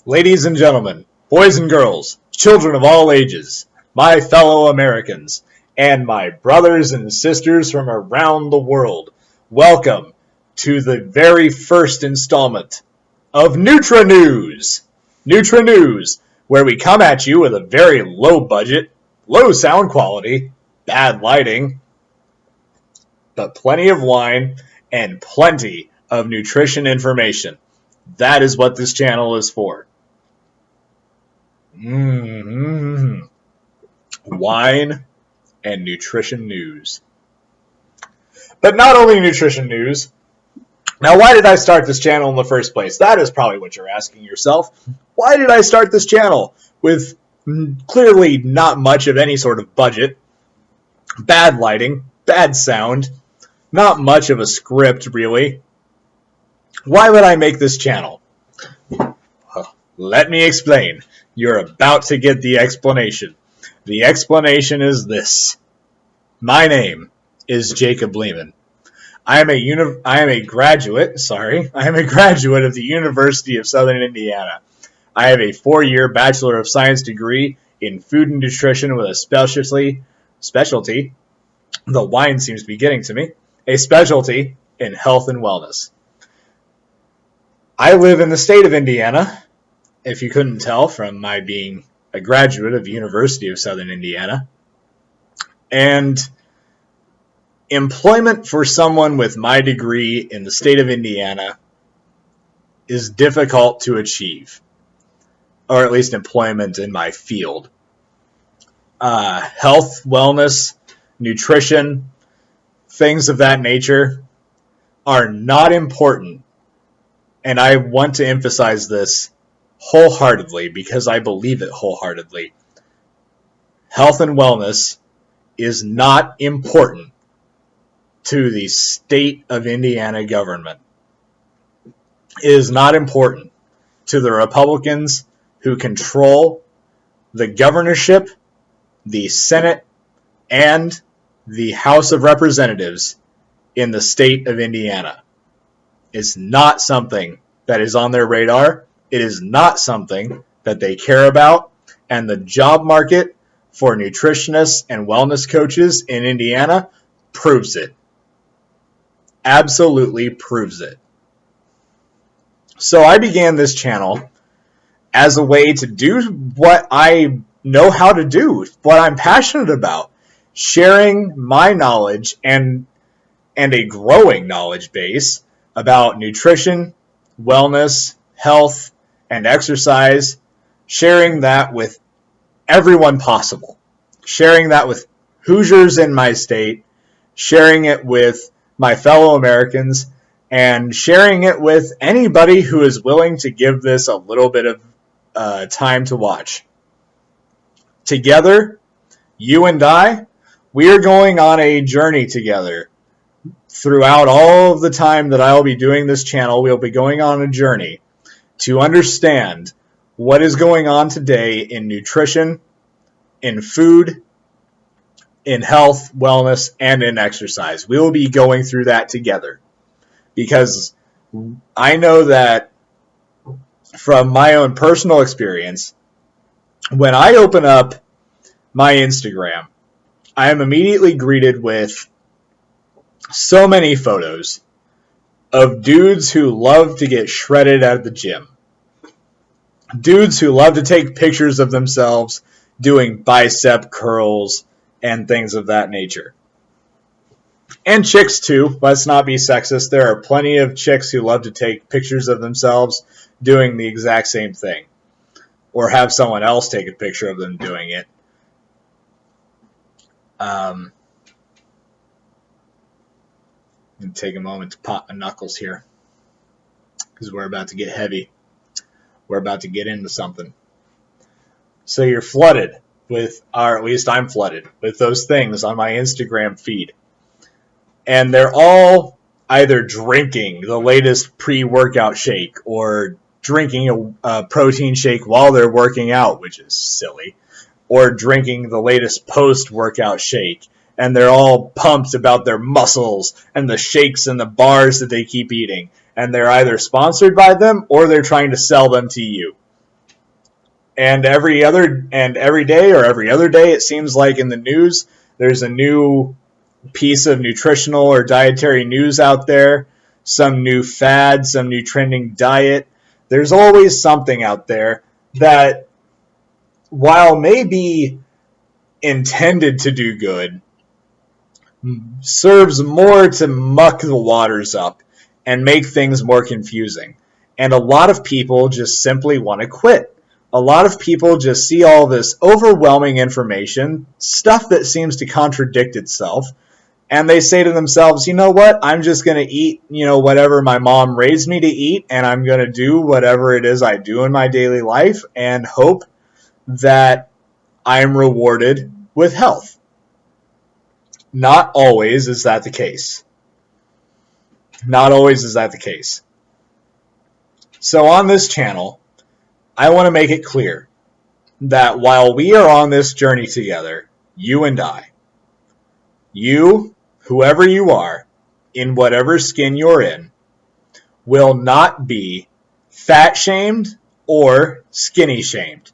Ladies and gentlemen, boys and girls, children of all ages, my fellow Americans, and my brothers and sisters from around the world, welcome to the very first installment of NutraNews. NutraNews, where we come at you with a very low budget, low sound quality, bad lighting, but plenty of wine and plenty of nutrition information. That is what this channel is for. Wine and nutrition news. But not only nutrition news. Now, why did I start this channel in the first place? That is probably what you're asking yourself. Why did I start this channel with clearly not much of any sort of budget, bad lighting, bad sound, not much of a script, really? Why would I make this channel? Let me explain. You're about to get the explanation. The explanation is this. My name is Jacob Lehman. I am a graduate of the University of Southern Indiana. I have a 4-year Bachelor of Science degree in food and nutrition with a specialty, the wine seems to be getting to me, a specialty in health and wellness. I live in the state of Indiana, if you couldn't tell from my being a graduate of the University of Southern Indiana. And employment for someone with my degree in the state of Indiana is difficult to achieve, or at least employment in my field. Health, wellness, nutrition, things of that nature are not important. And I want to emphasize this wholeheartedly because I believe it wholeheartedly. Health and wellness is not important to the state of Indiana government. It is not important to the Republicans who control the governorship, the Senate, and the House of Representatives in the state of Indiana. It's not something that is on their radar. It is not something that they care about. And the job market for nutritionists and wellness coaches in Indiana proves it. Absolutely proves it. So I began this channel as a way to do what I know how to do, what I'm passionate about, sharing my knowledge and a growing knowledge base about nutrition, wellness, health, and exercise, sharing that with everyone possible, sharing that with Hoosiers in my state, sharing it with my fellow Americans, and sharing it with anybody who is willing to give this a little bit of time to watch. Together, you and I, we are going on a journey together. Throughout all of the time that I'll be doing this channel, we'll be going on a journey to understand what is going on today in nutrition, in food, in health, wellness, and in exercise. We will be going through that together because I know that from my own personal experience, when I open up my Instagram, I am immediately greeted with so many photos of dudes who love to get shredded at the gym. Dudes who love to take pictures of themselves doing bicep curls and things of that nature. And chicks too. Let's not be sexist. There are plenty of chicks who love to take pictures of themselves doing the exact same thing. Or have someone else take a picture of them doing it. Take a moment to pop my knuckles here because we're about to get heavy. We're about to get into something. So you're flooded with, or at least I'm flooded with those things on my Instagram feed. And they're all either drinking the latest pre-workout shake or drinking a protein shake while they're working out, which is silly, or drinking the latest post-workout shake. And they're all pumped about their muscles and the shakes and the bars that they keep eating. And they're either sponsored by them or they're trying to sell them to you. And every day or every other day, it seems like in the news, there's a new piece of nutritional or dietary news out there, some new fad, some new trending diet. There's always something out there that, while maybe intended to do good, serves more to muck the waters up and make things more confusing. And a lot of people just simply want to quit. A lot of people just see all this overwhelming information, stuff that seems to contradict itself, and they say to themselves, you know what, I'm just going to eat, whatever my mom raised me to eat, and I'm going to do whatever it is I do in my daily life and hope that I'm rewarded with health. Not always is that the case. Not always is that the case. So on this channel, I want to make it clear that while we are on this journey together, you and I, you, whoever you are, in whatever skin you're in, will not be fat shamed or skinny shamed.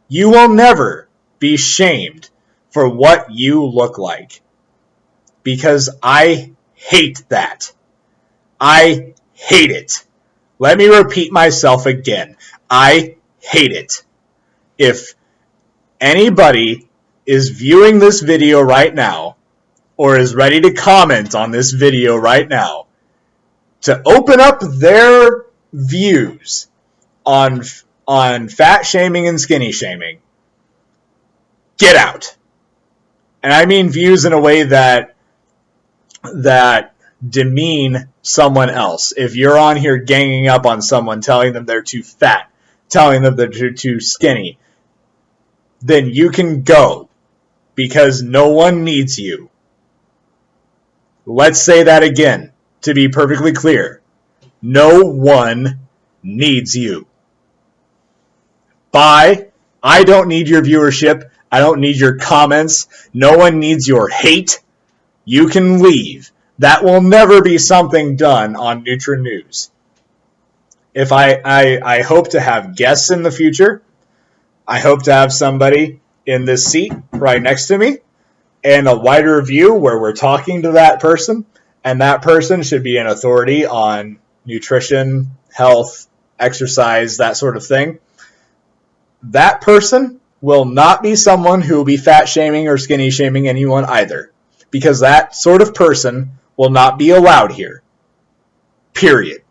You will never be shamed for what you look like. Because I hate that. I hate it. Let me repeat myself again. I hate it. If anybody is viewing this video right now, or is ready to comment on this video right now, to open up their views on fat shaming and skinny shaming, get out. And I mean views in a way that demean someone else. If you're on here ganging up on someone, telling them they're too fat, telling them they're too skinny, then you can go, because no one needs you. Let's say that again, to be perfectly clear. No one needs you. Bye. I don't need your viewership. I don't need your comments. No one needs your hate. You can leave. That will never be something done on NutraNews. If I hope to have guests in the future. I hope to have somebody in this seat right next to me, and a wider view where we're talking to that person, and that person should be an authority on nutrition, health, exercise, that sort of thing. That person will not be someone who will be fat shaming or skinny shaming anyone either, because that sort of person will not be allowed here. Period.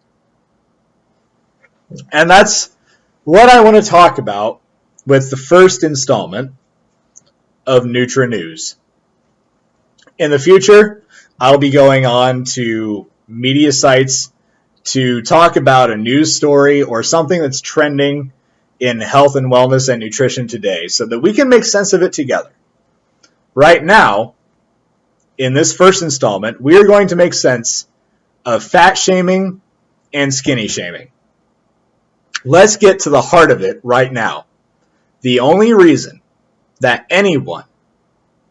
And that's what I want to talk about with the first installment of NutraNews. In the future, I'll be going on to media sites to talk about a news story or something that's trending in health and wellness and nutrition today, so that we can make sense of it together. Right now, in this first installment, we are going to make sense of fat shaming and skinny shaming. Let's get to the heart of it right now. The only reason that anyone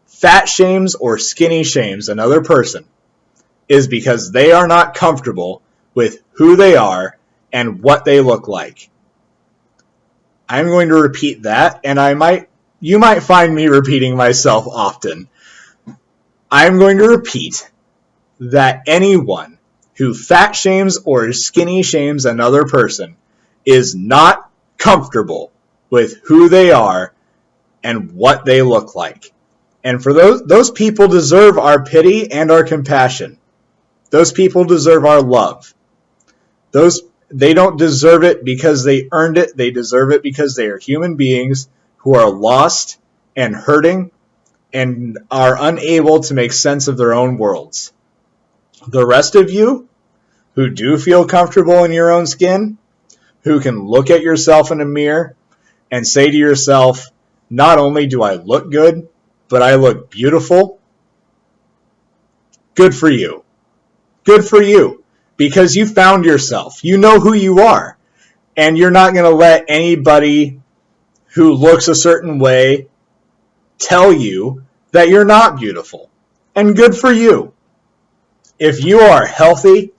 fat shames or skinny shames another person is because they are not comfortable with who they are and what they look like. I'm going to repeat that, and you might find me repeating myself often. I'm going to repeat that anyone who fat shames or skinny shames another person is not comfortable with who they are and what they look like. And for those people deserve our pity and our compassion. Those people deserve our love. They don't deserve it because they earned it. They deserve it because they are human beings who are lost and hurting and are unable to make sense of their own worlds. The rest of you who do feel comfortable in your own skin, who can look at yourself in a mirror and say to yourself, not only do I look good, but I look beautiful, good for you. Good for you. Because you found yourself. You know who you are. And you're not going to let anybody who looks a certain way tell you that you're not beautiful. And good for you. If you are healthy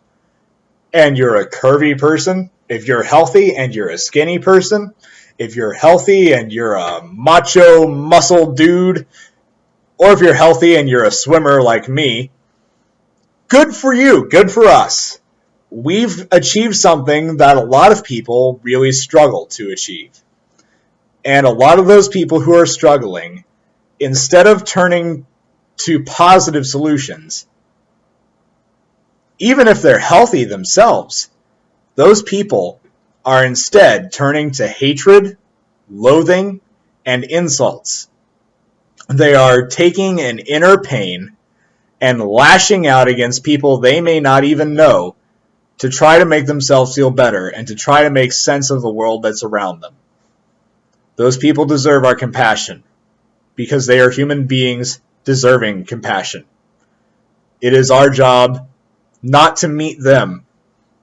and you're a curvy person, If you're healthy and you're a skinny person, if you're healthy and you're a macho muscle dude, or if you're healthy and you're a swimmer like me, good for you, good for us. We've achieved something that a lot of people really struggle to achieve. And a lot of those people who are struggling, instead of turning to positive solutions, even if they're healthy themselves, those people are instead turning to hatred, loathing, and insults. They are taking an inner pain and lashing out against people they may not even know to try to make themselves feel better and to try to make sense of the world that's around them. Those people deserve our compassion because they are human beings deserving compassion. It is our job not to meet them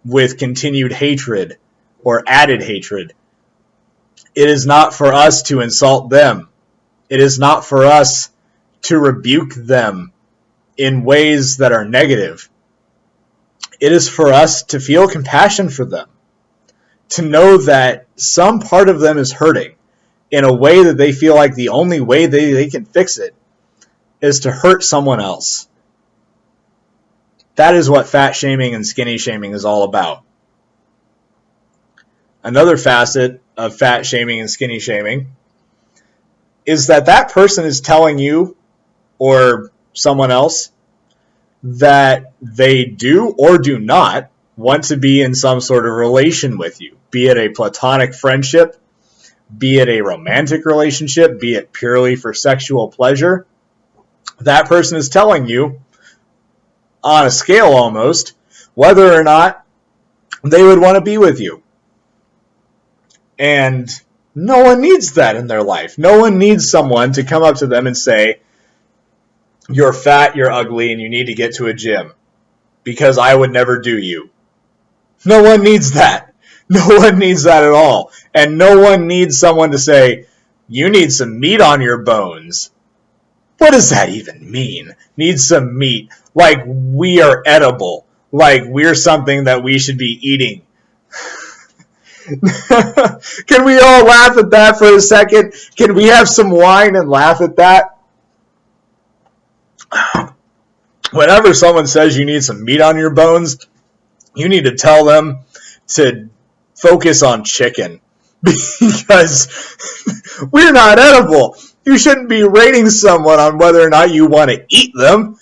with continued hatred or added hatred. It is not for us to insult them. It is not for us to rebuke them in ways that are negative. It is for us to feel compassion for them, to know that some part of them is hurting in a way that they feel like the only way they can fix it is to hurt someone else. That is what fat shaming and skinny shaming is all about. Another facet of fat shaming and skinny shaming is that person is telling you or someone else that they do or do not want to be in some sort of relation with you, be it a platonic friendship, be it a romantic relationship, be it purely for sexual pleasure. That person is telling you, on a scale almost, whether or not they would want to be with you. And no one needs that in their life. No one needs someone to come up to them and say, you're fat, you're ugly, and you need to get to a gym because I would never do you. No one needs that. No one needs that at all. And no one needs someone to say, you need some meat on your bones. What does that even mean? Need some meat. Like we are edible. Like we're something that we should be eating. Can we all laugh at that for a second? Can we have some wine and laugh at that? Whenever someone says you need some meat on your bones, you need to tell them to focus on chicken because we're not edible. You shouldn't be rating someone on whether or not you want to eat them.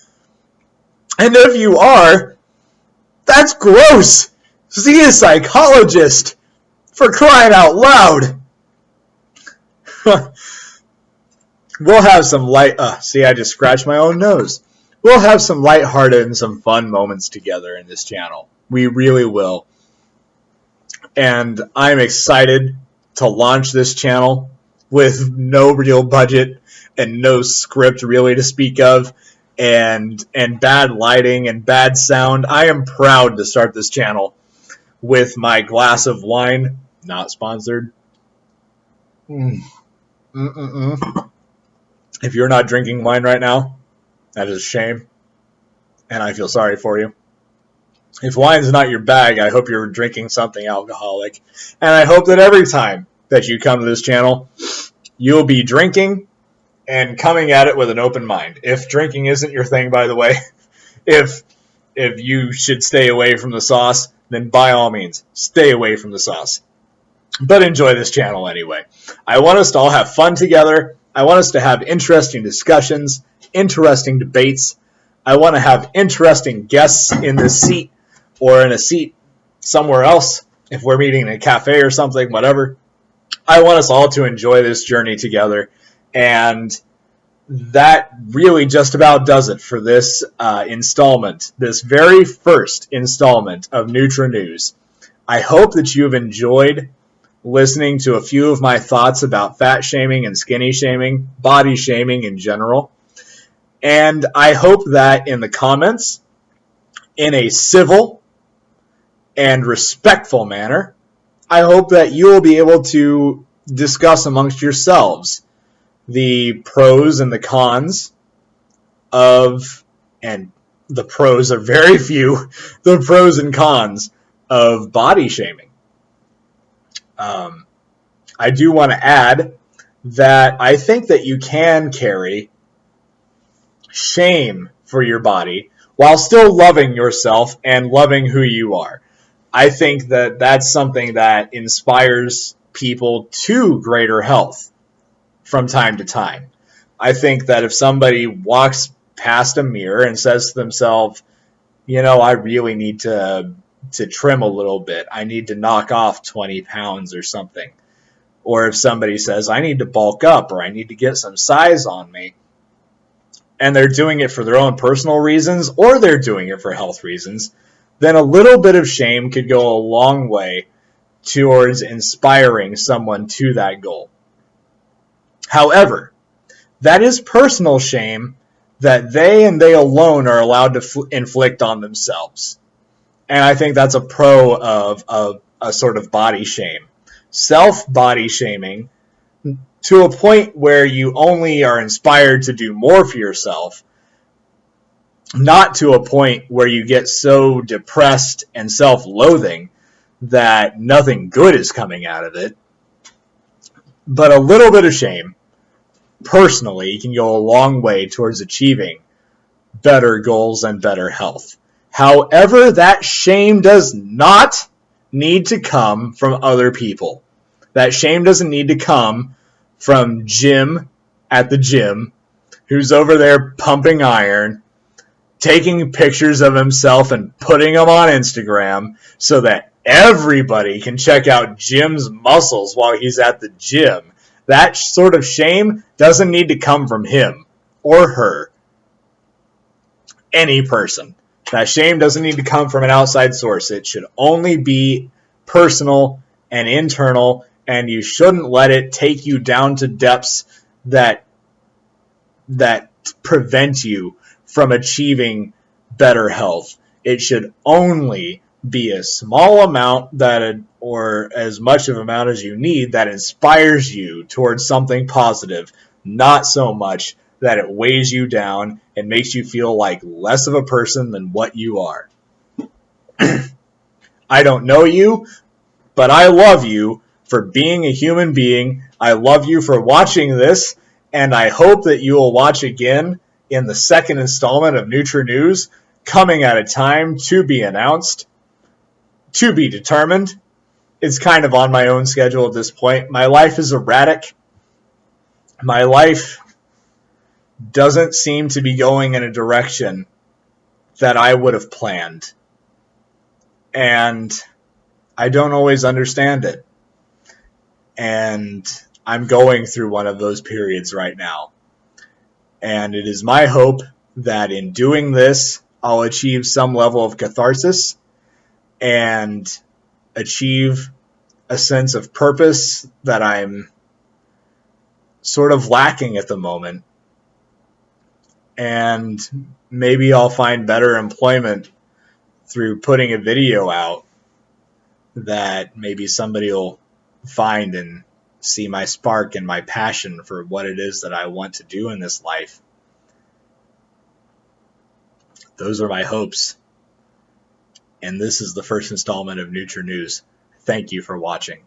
And if you are, that's gross. See a psychologist, for crying out loud. We'll have some see, I just scratched my own nose. We'll have some lighthearted and some fun moments together in this channel. We really will. And I'm excited to launch this channel with no real budget and no script really to speak of, and bad lighting and bad sound. I am proud to start this channel with my glass of wine. Not sponsored. If you're not drinking wine right now, that is a shame, and I feel sorry for you. If wine's not your bag, I hope you're drinking something alcoholic, and I hope that every time that you come to this channel, you'll be drinking and coming at it with an open mind. If drinking isn't your thing, by the way, if you should stay away from the sauce, then by all means, stay away from the sauce. But enjoy this channel anyway. I want us to all have fun together. I want us to have interesting discussions, interesting debates. I want to have interesting guests in this seat or in a seat somewhere else if we're meeting in a cafe or something, whatever. I want us all to enjoy this journey together. And that really just about does it for this installment, this very first installment of NutraNews. I hope that you've enjoyed listening to a few of my thoughts about fat shaming and skinny shaming, body shaming in general. And I hope that in the comments, in a civil and respectful manner, I hope that you will be able to discuss amongst yourselves the pros and the cons of, and the pros are very few, the pros and cons of body shaming. I do want to add that I think that you can carry shame for your body while still loving yourself and loving who you are. I think that that's something that inspires people to greater health from time to time. I think that if somebody walks past a mirror and says to themselves, I really need to trim a little bit. I need to knock off 20 pounds or something. Or if somebody says, I need to bulk up or I need to get some size on me, and they're doing it for their own personal reasons or they're doing it for health reasons, then a little bit of shame could go a long way towards inspiring someone to that goal. However, that is personal shame that they and they alone are allowed to inflict on themselves. And I think that's a pro of a sort of body shame. Self-body shaming to a point where you only are inspired to do more for yourself, not to a point where you get so depressed and self-loathing that nothing good is coming out of it. But a little bit of shame, personally, can go a long way towards achieving better goals and better health. However, that shame does not need to come from other people. That shame doesn't need to come from Jim at the gym, who's over there pumping iron, taking pictures of himself and putting them on Instagram so that everybody can check out Jim's muscles while he's at the gym. That sort of shame doesn't need to come from him or her. Any person. That shame doesn't need to come from an outside source. It should only be personal and internal, and you shouldn't let it take you down to depths that prevent you from achieving better health. It should only be a small amount or as much of an amount as you need that inspires you towards something positive, not so much that it weighs you down and makes you feel like less of a person than what you are. I don't know you, but I love you for being a human being. I love you for watching this, and I hope that you will watch again in the second installment of NutraNews, coming at a time to be announced, to be determined. It's kind of on my own schedule at this point. My life is erratic. My life doesn't seem to be going in a direction that I would have planned. And I don't always understand it. And I'm going through one of those periods right now. And it is my hope that in doing this, I'll achieve some level of catharsis and achieve a sense of purpose that I'm sort of lacking at the moment. And maybe I'll find better employment through putting a video out that maybe somebody will find and see my spark and my passion for what it is that I want to do in this life. Those are my hopes. And this is the first installment of NutraNews. Thank you for watching.